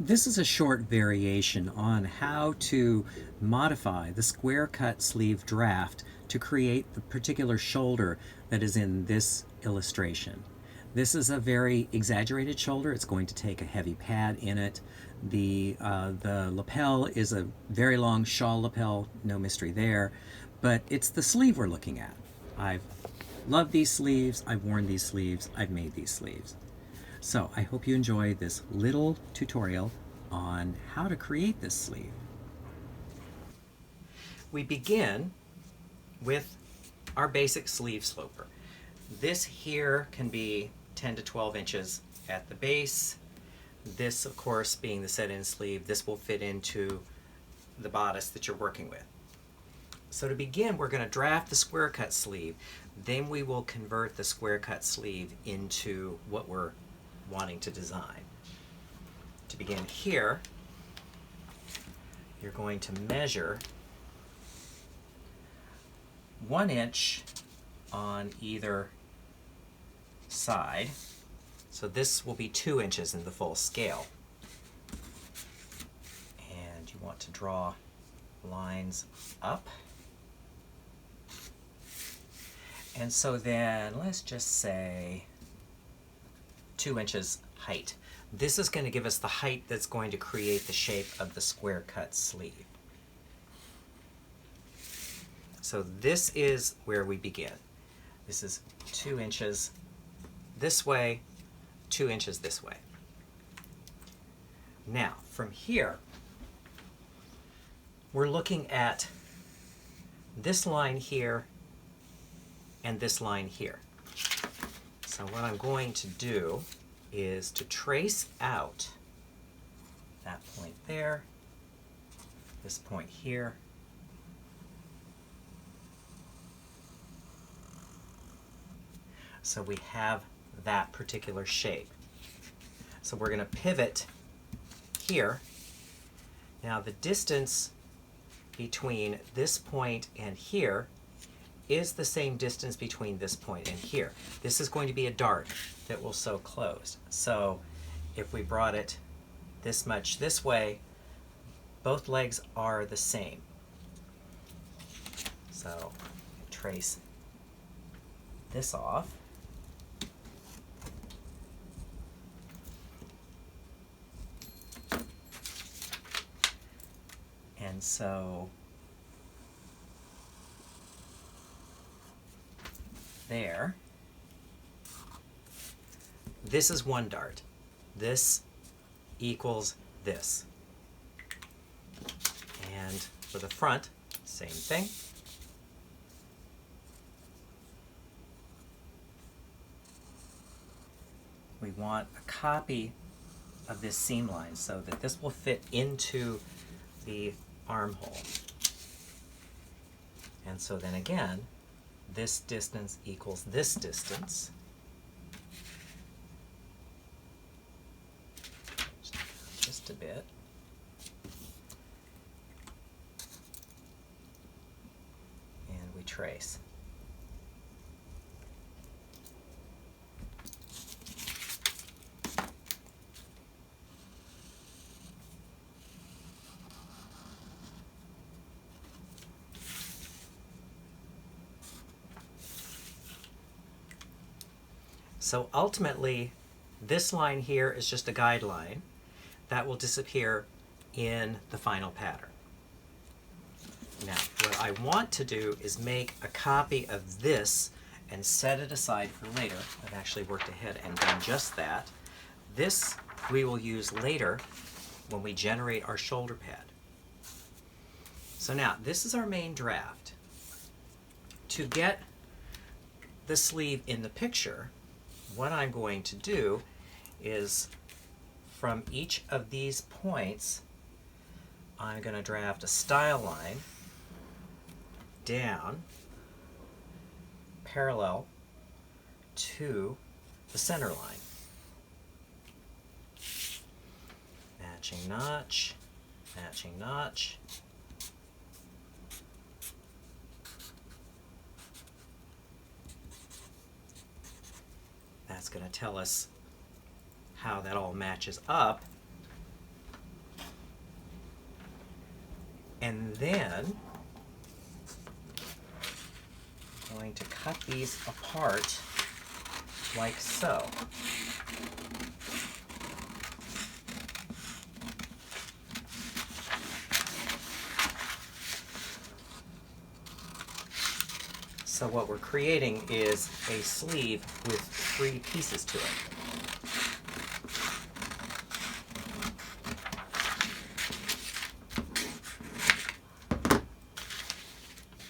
This is a short variation on how to modify the square cut sleeve draft to create the particular shoulder that is in this illustration. This is a very exaggerated shoulder. It's going to take a heavy pad in it. The lapel is a very long shawl lapel, no mystery there, but it's the sleeve we're looking at. I've loved these sleeves, I've worn these sleeves, I've made these sleeves. So I hope you enjoy this little tutorial on how to create this sleeve. We begin with our basic sleeve sloper. This here can be 10 to 12 inches at the base. This, of course, being the set-in sleeve, this will fit into the bodice that you're working with. So to begin, we're going to draft the square cut sleeve. Then we will convert the square cut sleeve into what we're wanting to design. To begin here, you're going to measure 1 inch on either side. So this will be 2 inches in the full scale. And you want to draw lines up. And so then let's just say 2 inches height. This is going to give us the height that's going to create the shape of the square cut sleeve. So this is where we begin. This is 2 inches this way, 2 inches this way. Now, from here, we're looking at this line here and this line here. So what I'm going to do is to trace out that point there, this point here, so we have that particular shape. So we're going to pivot here. Now the distance between this point and here is the same distance between this point and here. This is going to be a dart that will sew closed. So if we brought it this much this way, both legs are the same. So trace this off. And so there, this is one dart. This equals this. And for the front, same thing. We want a copy of this seam line so that this will fit into the armhole. And so then again, this distance equals this distance. Just a bit. And we trace. So ultimately, this line here is just a guideline that will disappear in the final pattern. Now, what I want to do is make a copy of this and set it aside for later. I've actually worked ahead and done just that. This we will use later when we generate our shoulder pad. So now, this is our main draft. To get the sleeve in the picture, what I'm going to do is from each of these points, I'm going to draft a style line down parallel to the center line. Matching notch, matching notch. That's going to tell us how that all matches up. And then I'm going to cut these apart like so. So what we're creating is a sleeve with 3 pieces to it.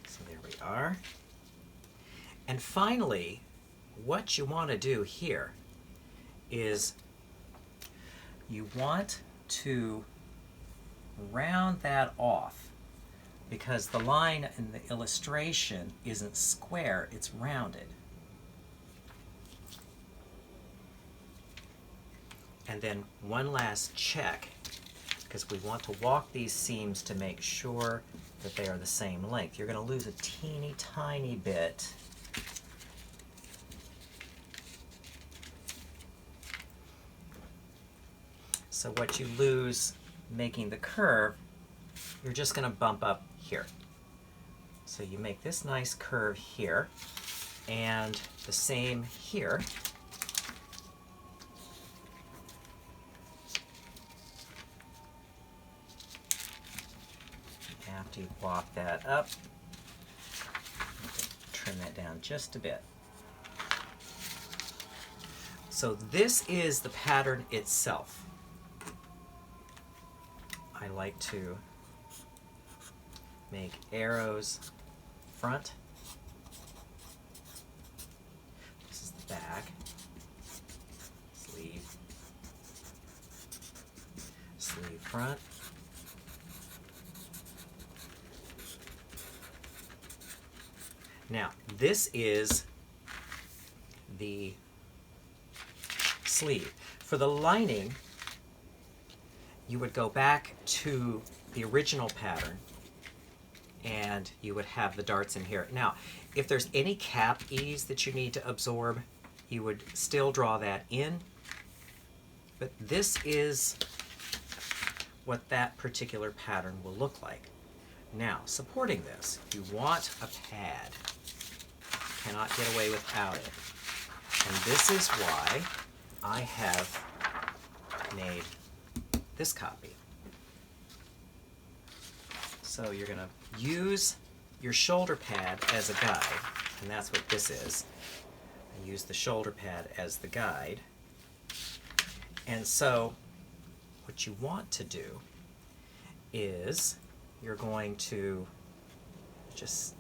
So there we are. And finally, what you want to do here is you want to round that off, because the line in the illustration isn't square, it's rounded. And then one last check, because we want to walk these seams to make sure that they are the same length. You're going to lose a teeny tiny bit. So what you lose making the curve, you're just going to bump up here. So you make this nice curve here, and the same here. After you walk that up, trim that down just a bit. So this is the pattern itself. I like to make arrows front. This is the back. Sleeve. Sleeve front. Now, this is the sleeve. For the lining, you would go back to the original pattern and you would have the darts in here. Now, if there's any cap ease that you need to absorb, you would still draw that in. But this is what that particular pattern will look like. Now, supporting this, you want a pad. Cannot get away without it. And this is why I have made this copy. So you're going to use your shoulder pad as a guide, and that's what this is. I use the shoulder pad as the guide. And so what you want to do is you're going to just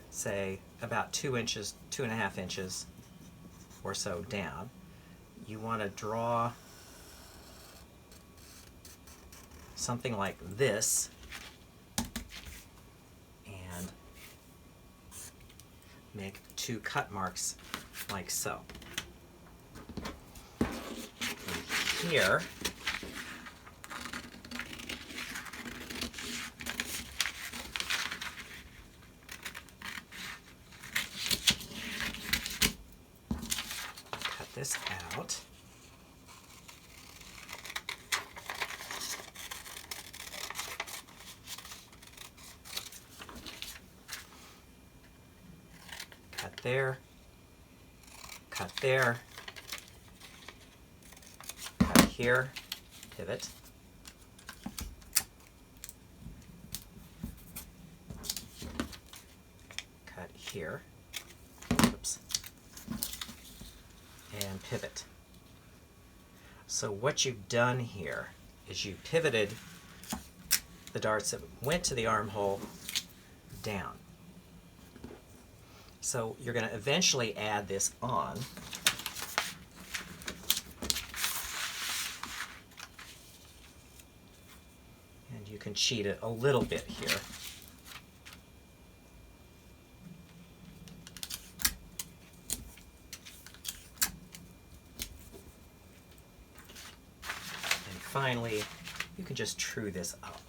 say about 2 inches, 2.5 inches or so down. You want to draw something like this and make 2 cut marks like so. And here this out. Cut there, cut there, cut here, pivot. Cut here. Oops. And pivot. So what you've done here is you pivoted the darts that went to the armhole down. So you're going to eventually add this on. And you can cheat it a little bit here. Finally, you can just true this up.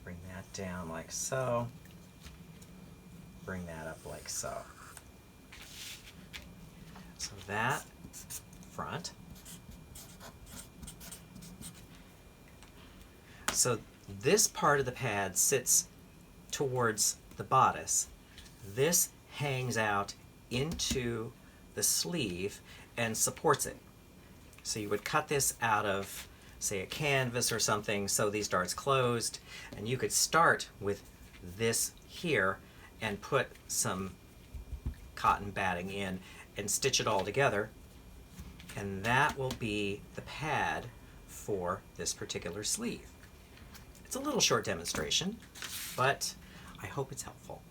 Bring that down like so. Bring that up like so. So that front. So this part of the pad sits towards the bodice. This hangs out into the sleeve and supports it. So you would cut this out of, say, a canvas or something, so these darts closed, and you could start with this here and put some cotton batting in and stitch it all together, and that will be the pad for this particular sleeve. It's a little short demonstration, but I hope it's helpful.